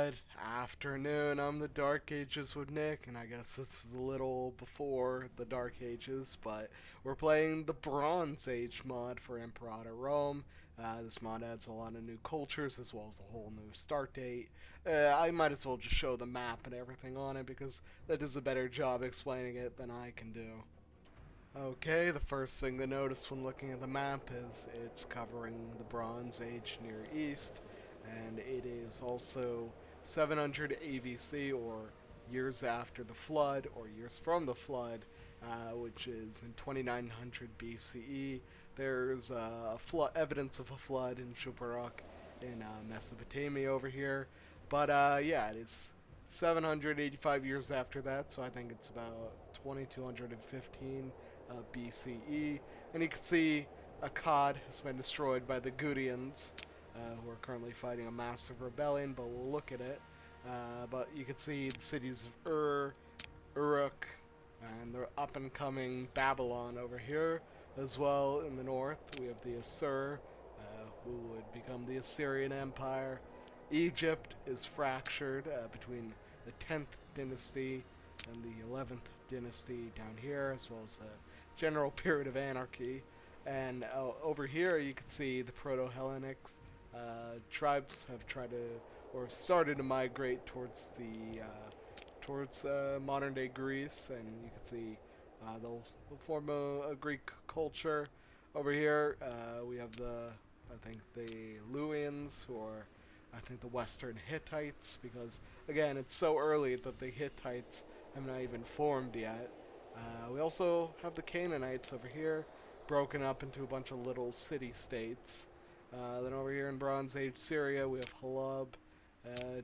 Good afternoon. I'm the Dark Ages with Nick, and I guess this is a little before the Dark Ages, but we're playing the Bronze Age mod for Imperator Rome. This mod adds a lot of new cultures as well as a whole new start date. I might as well just show the map and everything on it because that does a better job explaining it than I can do. Okay, the first thing to notice when looking at the map is it's covering the Bronze Age Near East, and it is also 700 AVC, or years after the flood, or years from the flood, which is in 2900 BCE. There's evidence of a flood in Shubarok in Mesopotamia over here, but yeah, it is 785 years after that, so I think it's about 2215 BCE, and you can see Akkad has been destroyed by the Gudians, who are currently fighting a massive rebellion, but we'll look at it. But you can see the cities of Uruk, and the up-and-coming Babylon over here. As well, in the north, we have the Assur, who would become the Assyrian Empire. Egypt is fractured between the 10th dynasty and the 11th dynasty down here, as well as a general period of anarchy. And over here, you can see the Proto-Hellenic tribes have tried to, or have started to migrate towards modern day Greece, and you can see they'll form a Greek culture. Over here, we have I think the Luwians, who are, I think, the Western Hittites, because again, it's so early that the Hittites have not even formed yet. We also have the Canaanites over here, broken up into a bunch of little city-states. Then over here in Bronze Age Syria, we have Halab,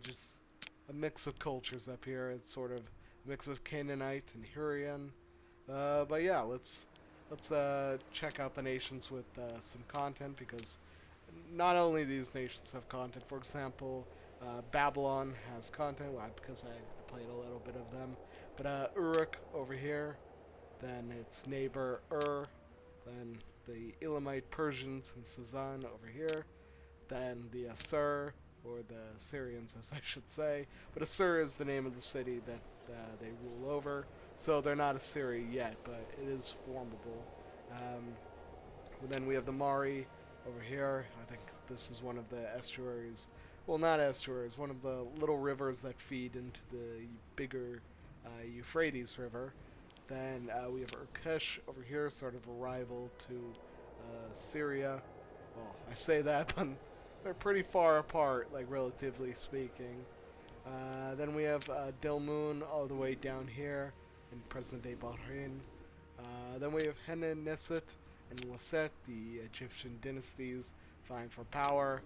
just a mix of cultures up here. It's sort of a mix of Canaanite and Hurrian. But yeah, let's check out the nations with some content, because not only these nations have content. For example, Babylon has content, well, because I played a little bit of them. But Uruk over here, then its neighbor then the Elamite Persians in Sazan over here, then the Assur, or the Assyrians as I should say, but Assur is the name of the city that they rule over, so they're not Assyria yet, but it is formable. Then we have the Mari over here. I think this is one of the estuaries, well, not estuaries, one of the little rivers that feed into the bigger Euphrates River. Then we have Urkesh over here, sort of a rival to Syria. Well, I say that, but they're pretty far apart, like relatively speaking. Then we have Dilmun all the way down here in present-day Bahrain. Then we have Henneneset and Waset, the Egyptian dynasties vying for power.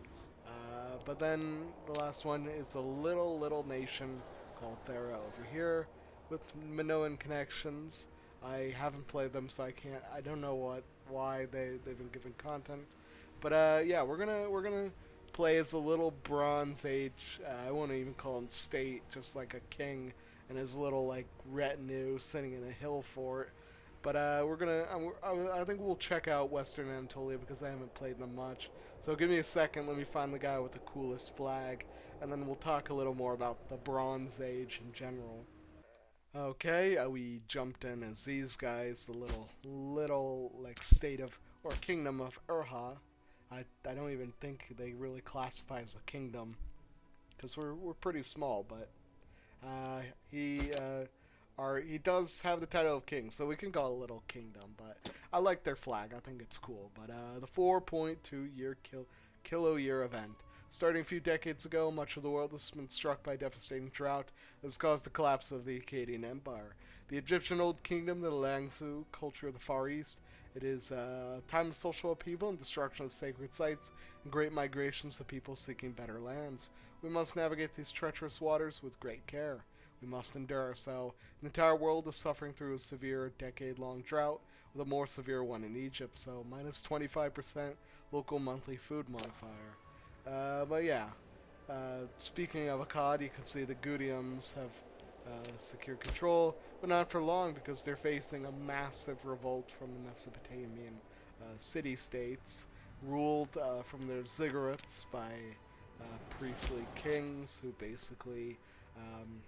But then the last one is the little nation called Thera over here, with Minoan connections. I haven't played them, so I don't know why they've been given content. But yeah, we're gonna play as a little Bronze Age. I won't even call him state, just like a king and his little like retinue sitting in a hill fort. But I think we'll check out Western Anatolia because I haven't played them much. So give me a second. Let me find the guy with the coolest flag, and then we'll talk a little more about the Bronze Age in general. Okay, we jumped in as these guys, the little like state of, or kingdom of Urha. I don't even think they really classify as a kingdom, because we're pretty small. But uh, he he does have the title of king, so we can call it a little kingdom. But I like their flag. I think it's cool. But the 4.2 year kilo year event. Starting a few decades ago, much of the world has been struck by a devastating drought that has caused the collapse of the Akkadian Empire. The Egyptian Old Kingdom, the Langsu culture of the Far East, it is a time of social upheaval and destruction of sacred sites and great migrations of people seeking better lands. We must navigate these treacherous waters with great care. We must endure, so the entire world is suffering through a severe decade-long drought, with a more severe one in Egypt, so minus 25% local monthly food modifier. But yeah, speaking of Akkad, you can see the Gudians have secured control, but not for long because they're facing a massive revolt from the Mesopotamian city-states, ruled from their ziggurats by priestly kings um,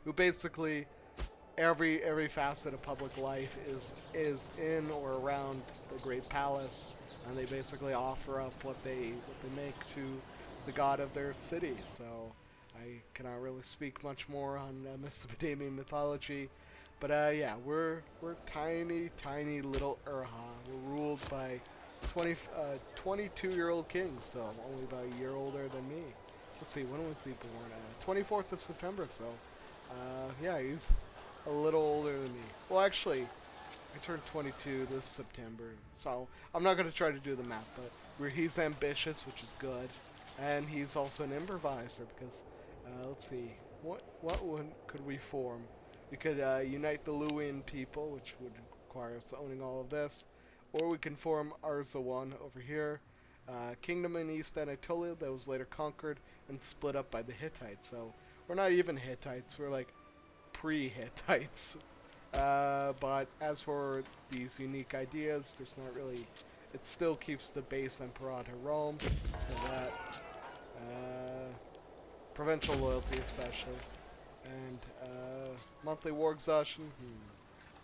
who basically every facet of public life is in or around the Great Palace, and they basically offer up what they make to the god of their city. So I cannot really speak much more on Mesopotamian mythology, but yeah, we're tiny little Urha. We're ruled by 22-year-old kings, so only about a year older than me. Let's see, when was he born? 24th of September. So yeah, he's a little older than me. Well, actually, I turned 22 this September, so I'm not going to try to do the math, but he's ambitious, which is good, and he's also an improviser because, let's see, what could we form? We could unite the Luwian people, which would require us owning all of this, or we can form Arzawan over here, kingdom in East Anatolia that was later conquered and split up by the Hittites. So we're not even Hittites; we're like pre-Hittites. But as for these unique ideas, there's not really. It still keeps the base Imperator Rome. Let's go that. Provincial loyalty, especially, and monthly war exhaustion.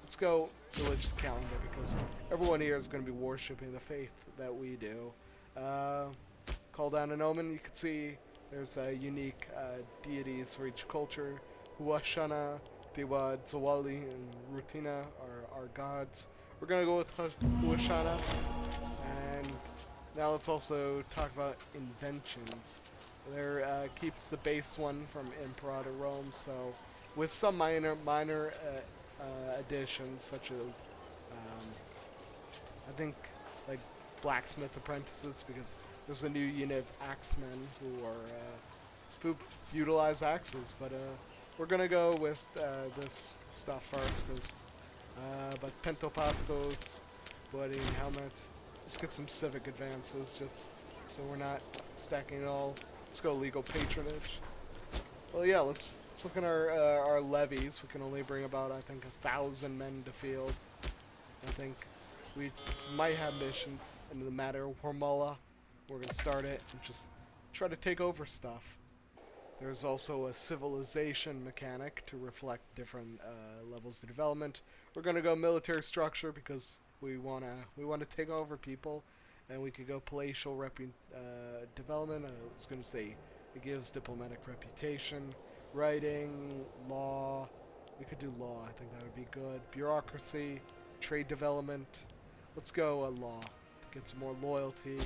Let's go religious calendar because everyone here is going to be worshipping the faith that we do. Call down an omen. You can see there's unique deities for each culture. Huashana, Dewa, Zawali, and Rutina are our gods. We're gonna go with Huashana. And now let's also talk about inventions. There keeps the base one from Imperator Rome. So with some minor additions, such as I think like blacksmith apprentices, because there's a new unit of axemen who utilize axes. But we're gonna go with this stuff first, because but pentopastos, bloody helmet. Let's get some civic advances, just so we're not stacking it all. Let's go legal patronage. Well, yeah, let's look at our levies. We can only bring about, I think, 1,000 men to field. I think we might have missions in the matter of Hormula. We're gonna start it and just try to take over stuff. There's also a civilization mechanic to reflect different levels of development. We're gonna go military structure because we wanna take over people, and we could go palatial development. I was gonna say it gives diplomatic reputation, writing, law. We could do law. I think that would be good. Bureaucracy, trade development. Let's go law to get some more loyalty.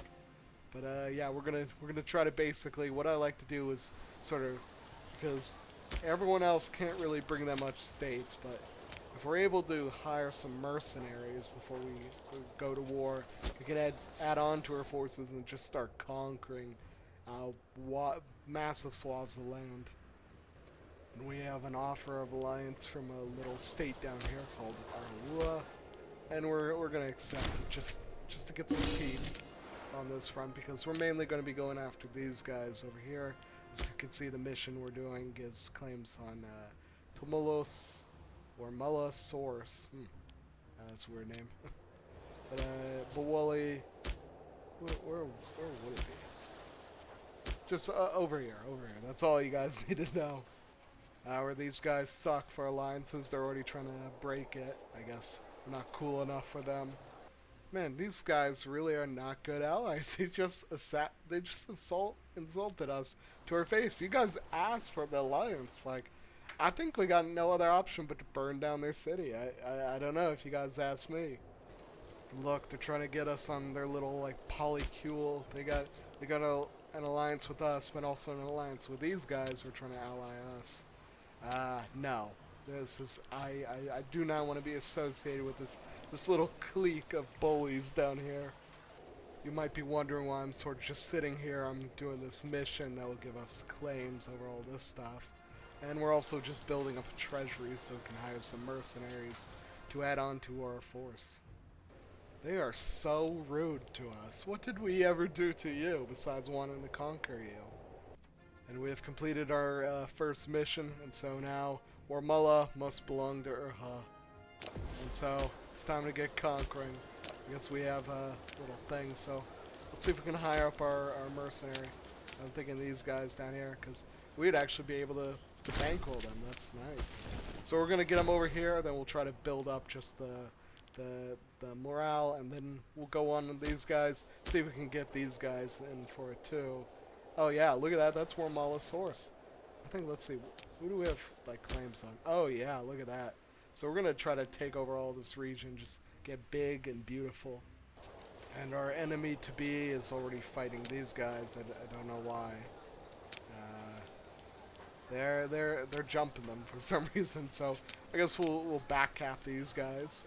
But yeah, we're gonna try to basically, what I like to do is sort of, because everyone else can't really bring that much states, but if we're able to hire some mercenaries before we go to war, we can add on to our forces and just start conquering massive swaths of land. And we have an offer of alliance from a little state down here called Arua, and we're gonna accept it just to get some peace on this front, because we're mainly going to be going after these guys over here. As you can see, the mission we're doing gives claims on Tumulos or Mulasaurus. That's a weird name. But Bawali, where would it be? Just over here. That's all you guys need to know. Where these guys suck for alliances, they're already trying to break it. I guess we're not cool enough for them. Man, these guys really are not good allies. They just insulted us to our face. You guys asked for the alliance. Like, I think we got no other option but to burn down their city. I don't know if you guys ask me. Look, they're trying to get us on their little like polycule. They got an alliance with us, but also an alliance with these guys who are trying to ally us. No. I do not want to be associated with this little clique of bullies down here. You might be wondering why I'm sort of just sitting here. I'm doing this mission that will give us claims over all this stuff. And we're also just building up a treasury so we can hire some mercenaries to add on to our force. They are so rude to us. What did we ever do to you besides wanting to conquer you? And we have completed our first mission, and so now Warmula must belong to Urha. And so it's time to get conquering. I guess we have a little thing, so let's see if we can hire up our mercenary. I'm thinking these guys down here, because we'd actually be able to bankroll them. That's nice. So we're gonna get them over here, then we'll try to build up just the morale, and then we'll go on with these guys, see if we can get these guys in for it too. Oh yeah, look at that. That's Wormalosaurus. I think, let's see, who do we have like claims on? Oh yeah, look at that. So we're gonna try to take over all this region, just get big and beautiful. And our enemy to be is already fighting these guys. I don't know why. They're jumping them for some reason. So I guess we'll back cap these guys.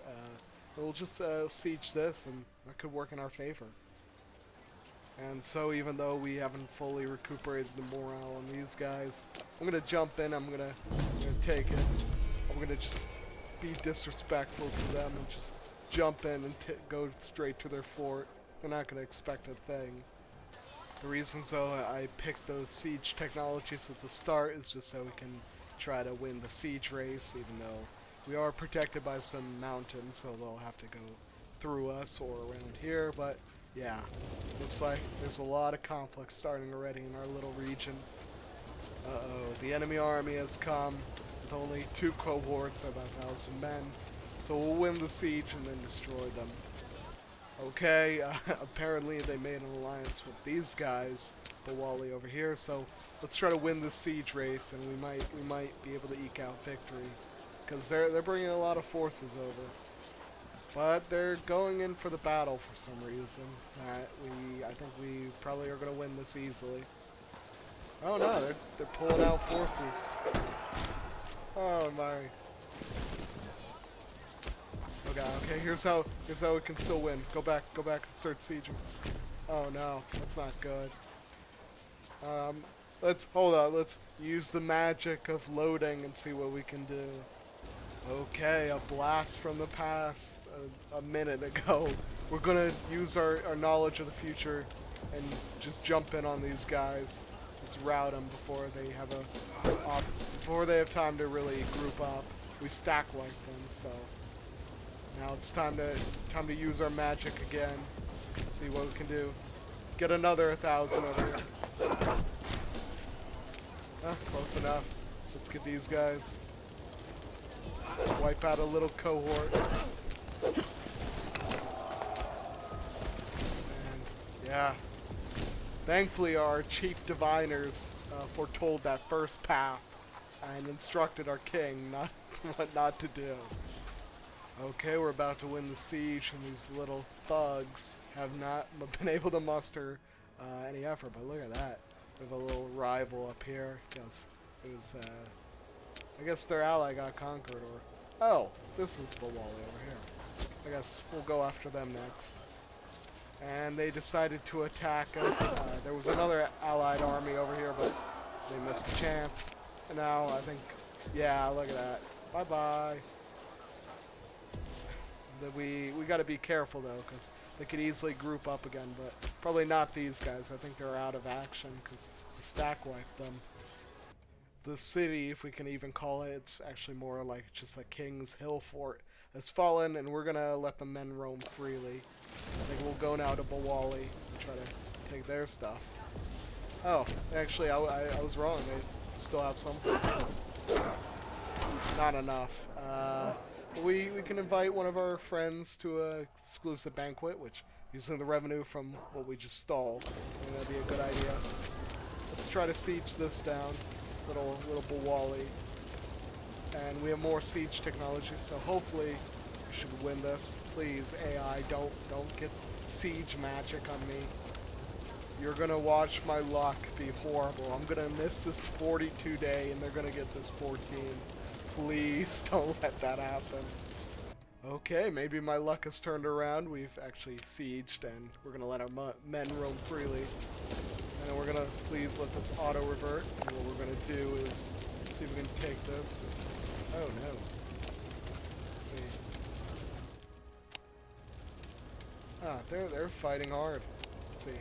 We'll just siege this, and that could work in our favor. And so even though we haven't fully recuperated the morale on these guys, I'm gonna jump in. I'm gonna take it. I'm gonna just be disrespectful to them and just jump in and go straight to their fort. They're not gonna expect a thing. The reasons though I picked those siege technologies at the start is just so we can try to win the siege race, even though we are protected by some mountains, so they'll have to go through us or around here. But yeah, looks like there's a lot of conflict starting already in our little region. Uh-oh, the enemy army has come with only 2 cohorts of about 1,000 men. So we'll win the siege and then destroy them. Okay, apparently they made an alliance with these guys, Bawali over here, so let's try to win this siege race, and we might be able to eke out victory, because they're bringing a lot of forces over. But they're going in for the battle for some reason. I think we probably are going to win this easily. Oh no, they're pulling out forces. Oh my. Okay, here's how we can still win. Go back and start sieging. Oh no, that's not good. Let's use the magic of loading and see what we can do. Okay, a blast from the past a minute ago. We're gonna use our knowledge of the future and just jump in on these guys. Just rout them before they have time to really group up. We stack wipe them, so now it's time to use our magic again. See what we can do. Get another 1,000 over here. Close enough. Let's get these guys. Wipe out a little cohort. And yeah. Thankfully our chief diviners foretold that first path and instructed our king what not to do. Okay, we're about to win the siege, and these little thugs have not been able to muster any effort. But look at that. We have a little rival up here. Yes, it was, I guess their ally got conquered, or... Oh, this is Bawali over here. I guess we'll go after them next. And they decided to attack us. There was another allied army over here, but they missed the chance. And now I think... Yeah, look at that. Bye-bye. We got to be careful though, because they could easily group up again, but probably not these guys. I think they're out of action because we stack wiped them. The city, if we can even call it, it's actually more like just a King's Hill fort, has fallen, and we're gonna let the men roam freely. I think we'll go now to Bawali and try to take their stuff. Oh, actually, I was wrong. They still have some forces. Not enough. We can invite one of our friends to an exclusive banquet, which, using the revenue from what we just stole, I think that'd be a good idea. Let's try to siege this down, little Bawali. And we have more siege technology, so hopefully we should win this. Please, AI, don't get siege magic on me. You're gonna watch my luck be horrible. I'm gonna miss this 42 day, and they're gonna get this 14. Please don't let that happen. Okay, maybe my luck has turned around. We've actually sieged, and we're going to let our men roam freely. And then we're going to please let this auto-revert. And what we're going to do is see if we can take this. Oh, no. Let's see. Ah, they're fighting hard. Let's see.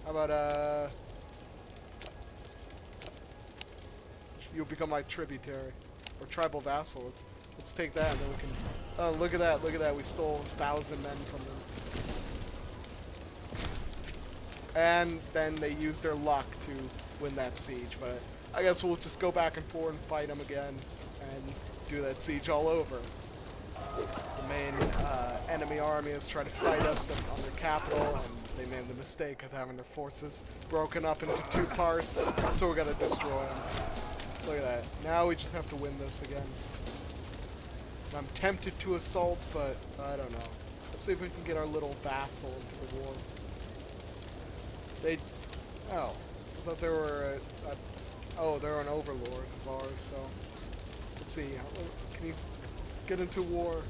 How about, you'll become my tributary or tribal vassal. Let's take that, and then we can. Oh, look at that! Look at that! We stole 1,000 men from them. and then they use their luck to win that siege. But I guess we'll just go back and forth and fight them again and do that siege all over. The main enemy army is trying to fight us on their capital, and they made the mistake of having their forces broken up into two parts, so we're gonna destroy them. Look at that. Now we just have to win this again. I'm tempted to assault, but I don't know. Let's see if we can get our little vassal into the war. Oh, I thought they were oh, they're an overlord of ours, so let's see. Can you get into war?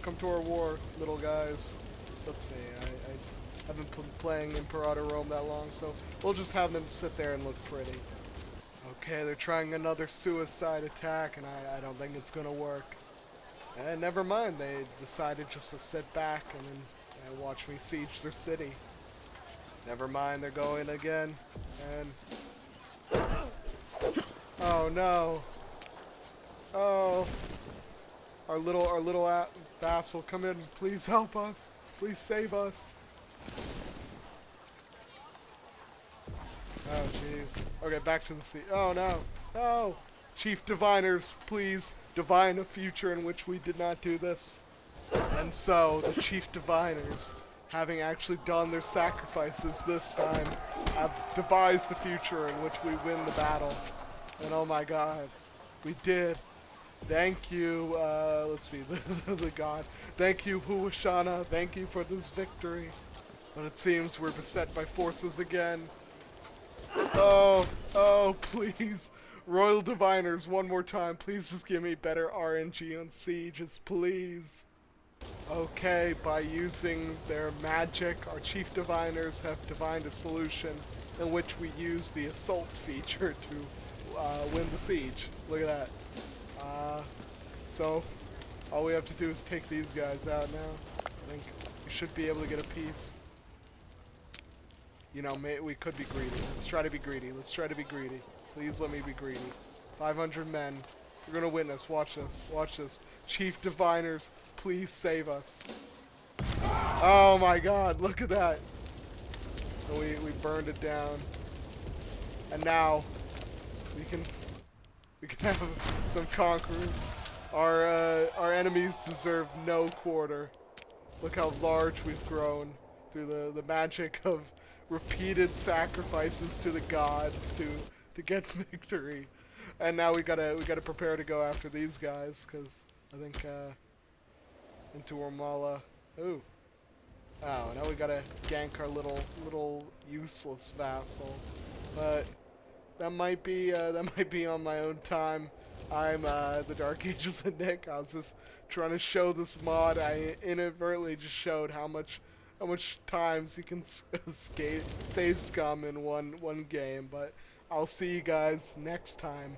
Come to our war, little guys. Let's see. I haven't been playing Imperator Rome that long, so we'll just have them sit there and look pretty. Okay, they're trying another suicide attack, and I don't think it's gonna work. And never mind, they decided just to sit back and then watch me siege their city. Never mind, they're going again, and oh no! Oh, our little vassal, come in, please help us, please save us. Oh jeez. Okay, back to the sea. Oh no, no! Chief diviners, please divine a future in which we did not do this. And so, the chief diviners, having actually done their sacrifices this time, have devised a future in which we win the battle. And oh my god, we did. Thank you, let's see, the god. Thank you, Huashana. Thank you for this victory. But it seems we're beset by forces again. Oh, please. Royal Diviners, one more time. Please just give me better RNG on sieges, please. Okay, by using their magic, our Chief Diviners have divined a solution in which we use the assault feature to win the siege. Look at that. So, all we have to do is take these guys out now. I think we should be able to get a piece. You know, we could be greedy. Let's try to be greedy. Let's try to be greedy. Please let me be greedy. 500 men. You're gonna witness. Watch this. Watch this. Chief Diviners, please save us. Oh my god, look at that. We burned it down. And now we can have some conquerors. Our enemies deserve no quarter. Look how large we've grown through the magic of repeated sacrifices to the gods to get victory. And now we gotta prepare to go after these guys, because I think into Ormala. Ooh. Oh, now we gotta gank our little useless vassal. But that might be on my own time. I'm the Dark Ages of Nick. I was just trying to show this mod. I inadvertently just showed how much times you can save scum in one game. But I'll see you guys next time.